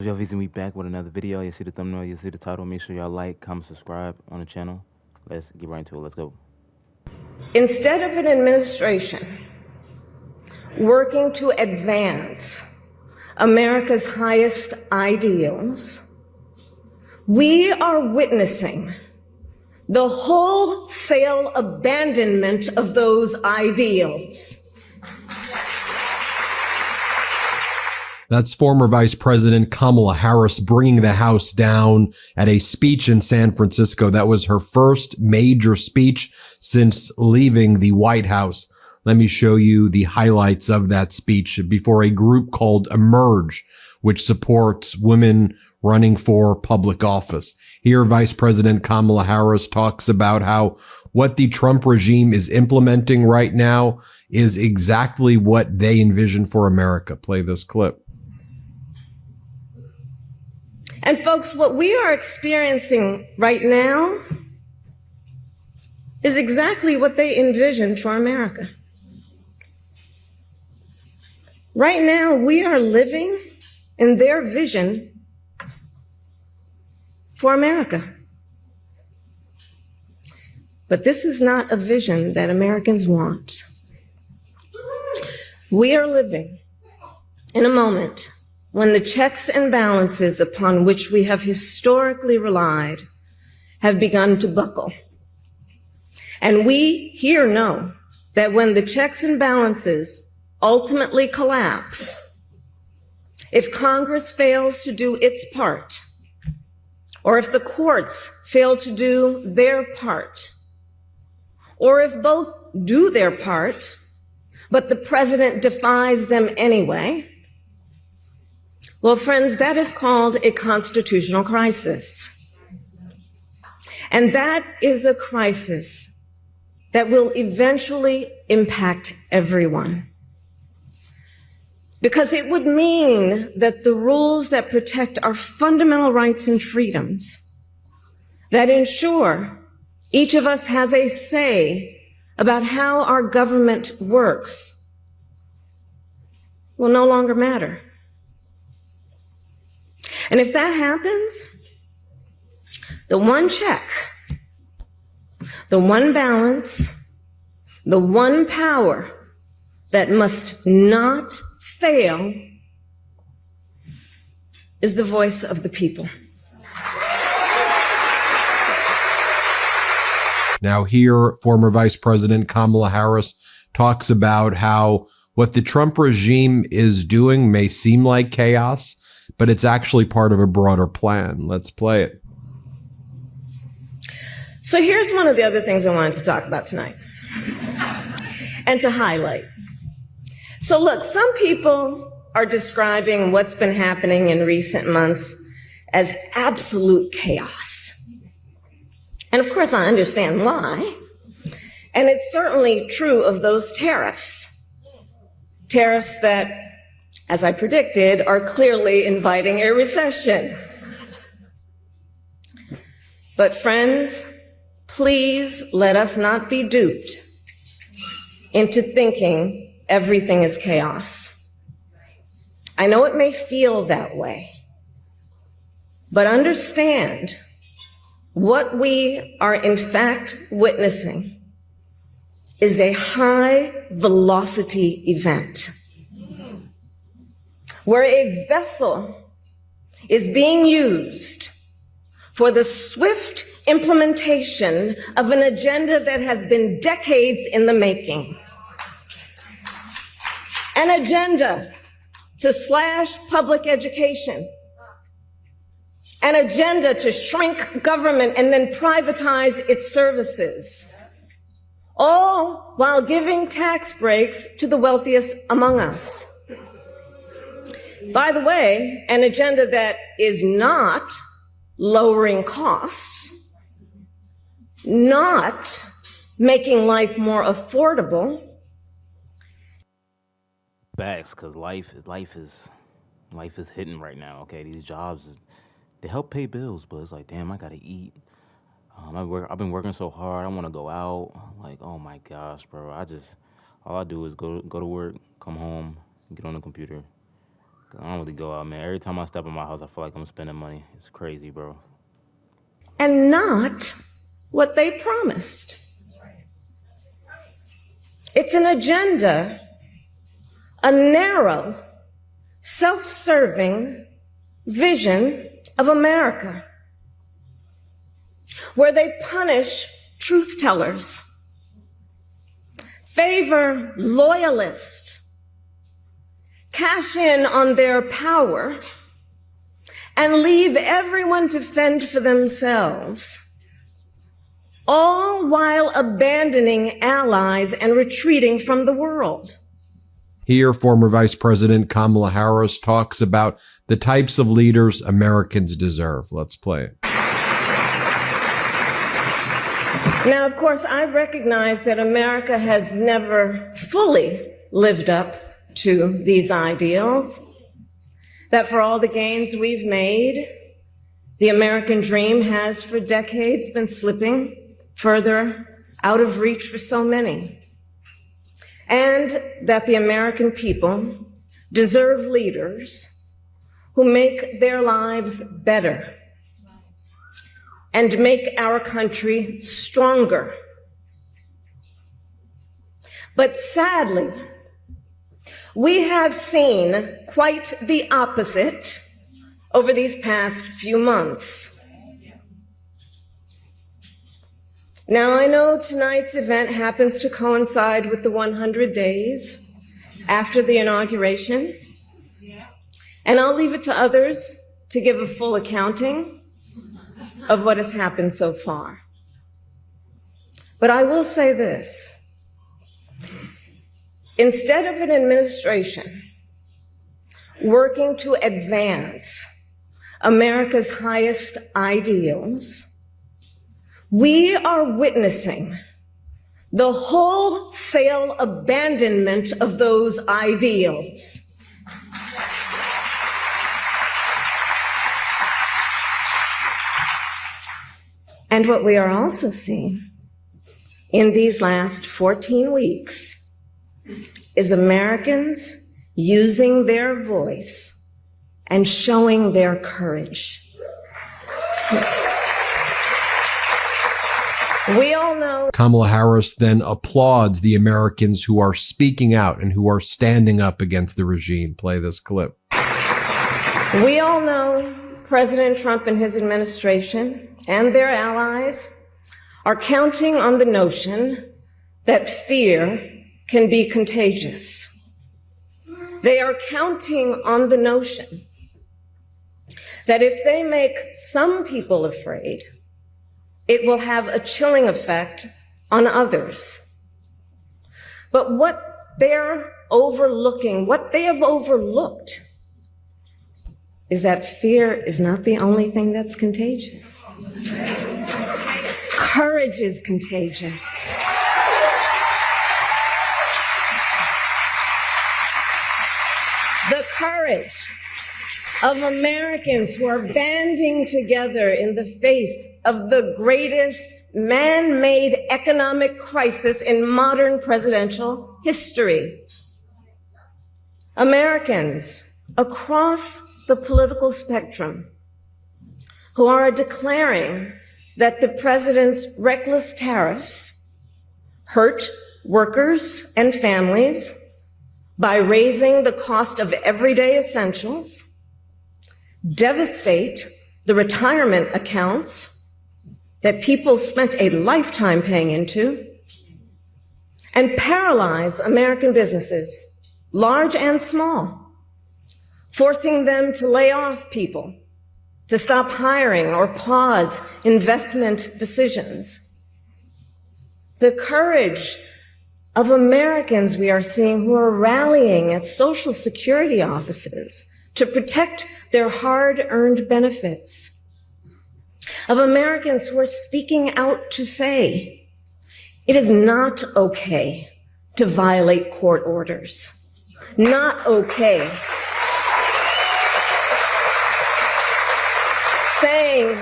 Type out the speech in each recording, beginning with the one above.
If y'all visiting me back with another video, you see the thumbnail, you see the title, make sure y'all like, comment, subscribe on the channel. Let's get right into it. Let's go. Instead of an administration working to advance America's highest ideals, we are witnessing the wholesale abandonment of those ideals. That's former Vice President Kamala Harris bringing the House down at a speech in San Francisco. That was her first major speech since leaving the White House. Let me show you the highlights of that speech before a group called Emerge, which supports women running for public office. Here, Vice President Kamala Harris talks about how what the Trump regime is implementing right now is exactly what they envision for America. Play this clip. And folks, what we are experiencing right now is exactly what they envisioned for America. Right now, we are living in their vision for America. But this is not a vision that Americans want. We are living in a moment when the checks and balances upon which we have historically relied have begun to buckle. And we here know that when the checks and balances ultimately collapse, if Congress fails to do its part, or if the courts fail to do their part, or if both do their part, but the president defies them anyway, well, friends, that is called a constitutional crisis. And that is a crisis that will eventually impact everyone. Because it would mean that the rules that protect our fundamental rights and freedoms, that ensure each of us has a say about how our government works, will no longer matter. And if that happens, the one check, the one balance, the one power that must not fail is the voice of the people. Now here, former Vice President Kamala Harris talks about how what the Trump regime is doing may seem like chaos, but it's actually part of a broader plan. Let's play it. So here's one of the other things I wanted to talk about tonight and to highlight. So look, some people are describing what's been happening in recent months as absolute chaos. And of course, I understand why. And it's certainly true of those tariffs. Tariffs that, as I predicted, are clearly inviting a recession. But friends, please let us not be duped into thinking everything is chaos. I know it may feel that way, but understand what we are in fact witnessing is a high velocity event where a vessel is being used for the swift implementation of an agenda that has been decades in the making. An agenda to slash public education. An agenda to shrink government and then privatize its services. All while giving tax breaks to the wealthiest among us. By the way, an agenda that is not lowering costs, not making life more affordable. Facts, because life is hitting right now. Okay, these jobs they help pay bills, but it's like, damn, I gotta eat. I've been working so hard. I want to go out. Like, oh my gosh, bro. All I do is go to work, come home, get on the computer, I don't really go out, man. Every time I step in my house, I feel like I'm spending money. It's crazy, bro. And not what they promised. It's an agenda, a narrow, self-serving vision of America, where they punish truth tellers, favor loyalists, cash in on their power, and leave everyone to fend for themselves, all while abandoning allies and retreating from the world. Here, former Vice President Kamala Harris talks about the types of leaders Americans deserve. Let's play it. Now, of course, I recognize that America has never fully lived up to these ideals, that for all the gains we've made, the American dream has for decades been slipping further out of reach for so many, and that the American people deserve leaders who make their lives better and make our country stronger. But sadly, we have seen quite the opposite over these past few months. Now, I know tonight's event happens to coincide with the 100 days after the inauguration, and I'll leave it to others to give a full accounting of what has happened so far. But I will say this. Instead of an administration working to advance America's highest ideals, we are witnessing the wholesale abandonment of those ideals. And what we are also seeing in these last 14 weeks is Americans using their voice and showing their courage. We all know. Kamala Harris then applauds the Americans who are speaking out and who are standing up against the regime. Play this clip. We all know President Trump and his administration and their allies are counting on the notion that fear can be contagious. They are counting on the notion that if they make some people afraid, it will have a chilling effect on others. But what they're overlooking, what they have overlooked, is that fear is not the only thing that's contagious. Courage is contagious. The courage of Americans who are banding together in the face of the greatest man-made economic crisis in modern presidential history. Americans across the political spectrum who are declaring that the president's reckless tariffs hurt workers and families by raising the cost of everyday essentials, devastate the retirement accounts that people spent a lifetime paying into, and paralyze American businesses, large and small, forcing them to lay off people, to stop hiring or pause investment decisions. The courage of Americans we are seeing who are rallying at Social Security offices to protect their hard-earned benefits. Of Americans who are speaking out to say, it is not okay to violate court orders. Not okay. Saying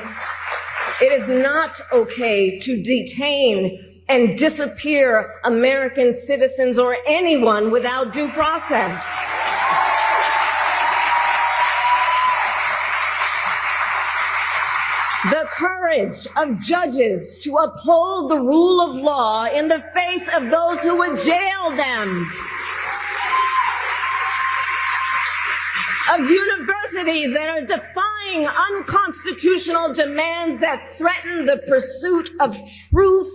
it is not okay to detain and disappear American citizens or anyone without due process. The courage of judges to uphold the rule of law in the face of those who would jail them. Of universities that are defying unconstitutional demands that threaten the pursuit of truth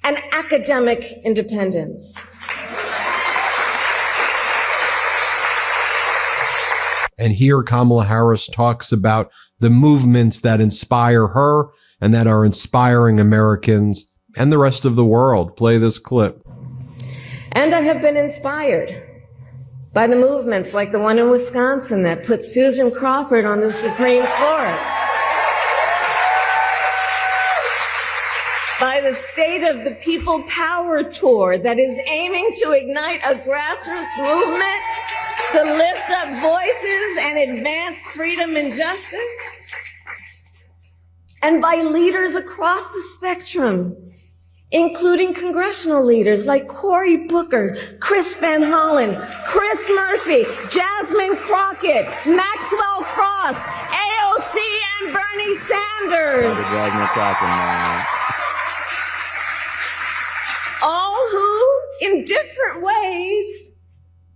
and academic independence. And here Kamala Harris talks about the movements that inspire her and that are inspiring Americans and the rest of the world. Play this clip. And I have been inspired by the movements like the one in Wisconsin that put Susan Crawford on the Supreme Court. By the State of the People Power Tour that is aiming to ignite a grassroots movement to lift up voices and advance freedom and justice. And by leaders across the spectrum, including congressional leaders like Cory Booker, Chris Van Hollen, Chris Murphy, Jasmine Crockett, Maxwell Frost, AOC, and Bernie Sanders. Jasmine Crockett, man. All who, in different ways,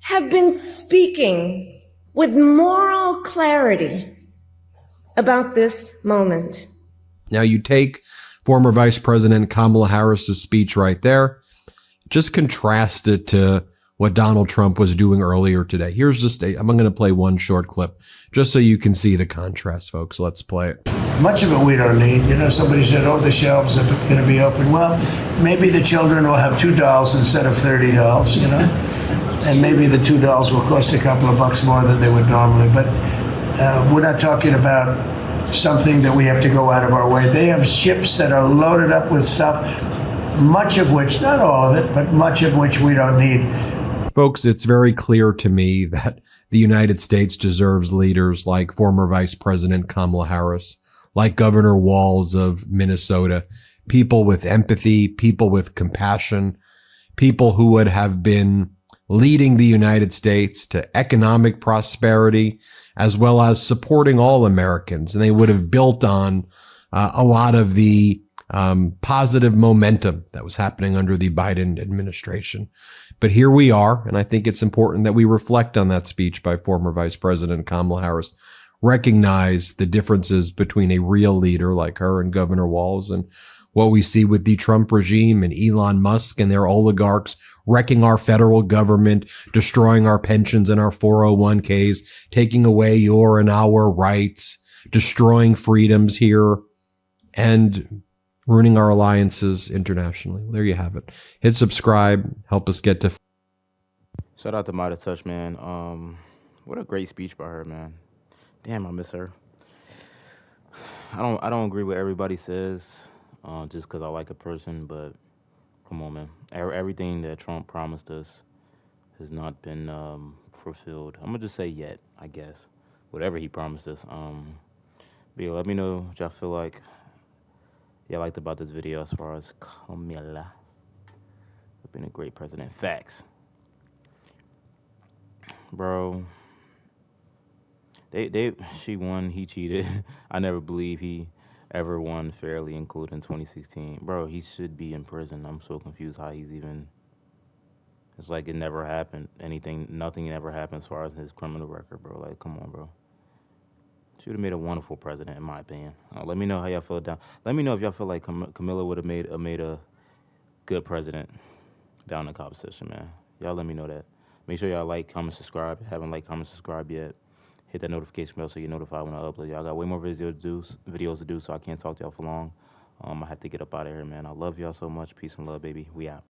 have been speaking with moral clarity about this moment. Now you take former Vice President Kamala Harris's speech right there. Just contrast it to what Donald Trump was doing earlier today. Here's just I'm going to play one short clip just so you can see the contrast, folks. Let's play it. Much of it we don't need. You know, somebody said, oh, the shelves are going to be open. Well, maybe the children will have $2 instead of $30, you know? And maybe the $2 will cost a couple of bucks more than they would normally. But we're not talking about something that we have to go out of our way. They have ships that are loaded up with stuff, much of which, not all of it, but much of which we don't need. Folks, it's very clear to me that the United States deserves leaders like former Vice President Kamala Harris, like Governor Walz of Minnesota, people with empathy, people with compassion, people who would have been leading the United States to economic prosperity, as well as supporting all Americans. And they would have built on a lot of the positive momentum that was happening under the Biden administration. But here we are, and I think it's important that we reflect on that speech by former Vice President Kamala Harris, recognize the differences between a real leader like her and Governor Walz and what we see with the Trump regime and Elon Musk and their oligarchs wrecking our federal government, destroying our pensions and our 401ks, taking away your and our rights, destroying freedoms here, and ruining our alliances internationally. There you have it. Hit subscribe. Help us get to. Shout out to Midas Touch, man. What a great speech by her, man. Damn, I miss her. I don't agree with everybody says, just because I like a person, but come on, man. Everything that Trump promised us has not been fulfilled. I'm gonna just say yet, I guess. Whatever he promised us. But yeah, let me know what y'all feel like. Y'all liked about this video as far as Kamala. Been a great president. Facts. Bro. She won, he cheated. I never believe he ever won fairly, including 2016. Bro, he should be in prison. I'm so confused how he's even. It's like it never happened. Nothing ever happened as far as his criminal record, bro. Like, come on, bro. She would have made a wonderful president, in my opinion. Let me know how y'all feel down. Let me know if y'all feel like Kamala would have made a good president down in the competition, man. Y'all let me know that. Make sure y'all like, comment, subscribe. If you haven't liked, comment, subscribe yet. Hit that notification bell so you're notified when I upload. Y'all got way more videos to do, so I can't talk to y'all for long. I have to get up out of here, man. I love y'all so much. Peace and love, baby. We out.